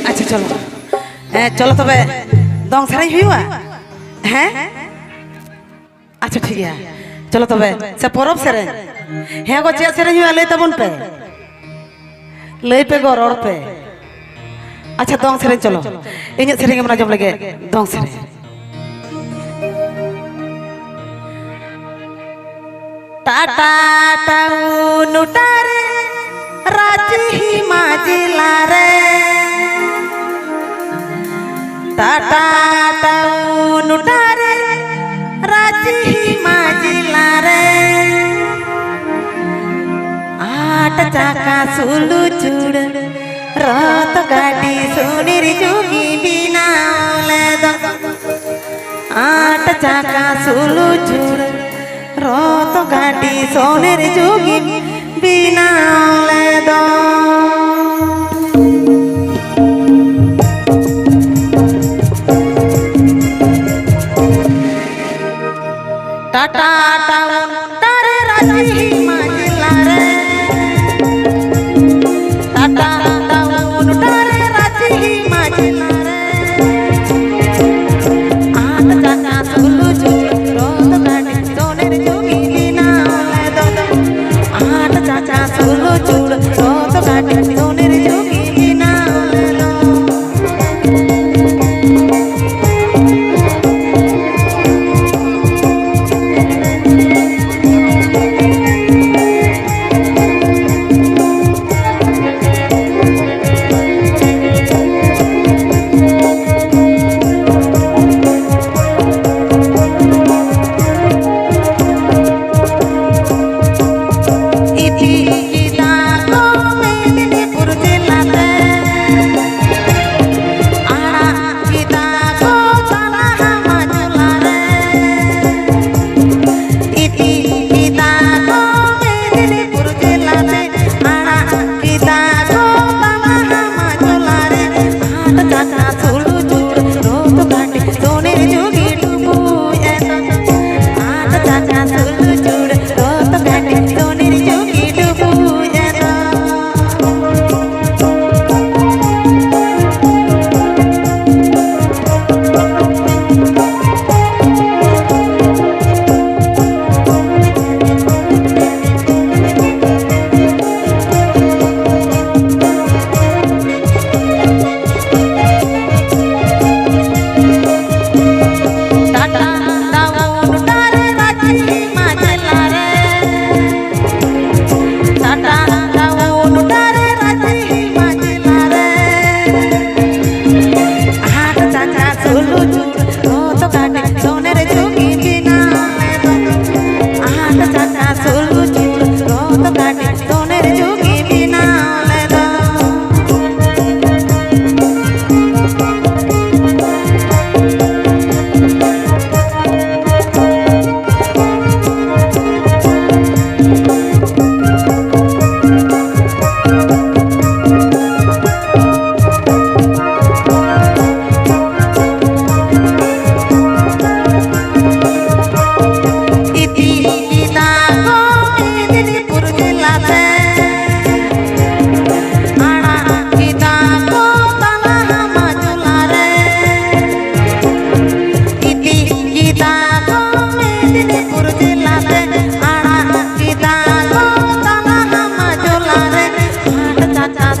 अच्छा चलो चलो तबे दंग सेरें हुआ हैं अच्छा ठीक है चलो तबे से परब सेरें हैं गो चे सेरें हुआ ले तबन पे ले पे गो रोड पे अच्छा दंग सेरें चलो इन सेरें मना जम लगे दंग सेरें टाटा टाउन उतारे राजी ही माजिला रे टाटा टाउन उतारे राजी ही माजिला रे आठ चाका सुलू चूड़ रात गाड़ी सोनेर जोगी बिना ले दो आठ चाका सुलू चूड़ रात गाड़ी सोनेर जोगी बिना ले दो टाटा टाउन तारे राजी माजिला रे टाटा टाउन तारे राजी माजिला रे आठ चाका सुलू चूड़ रोत गाड़ी सोनेर जोगी बिना ले दो आठ चाका सुलू चूड़ रोत गाड़ी सोनेर जोगी बिना ले दो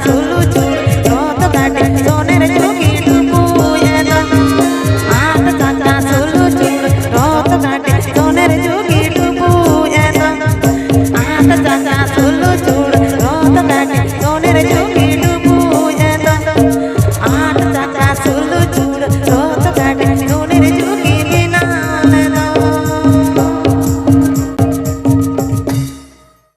Sulu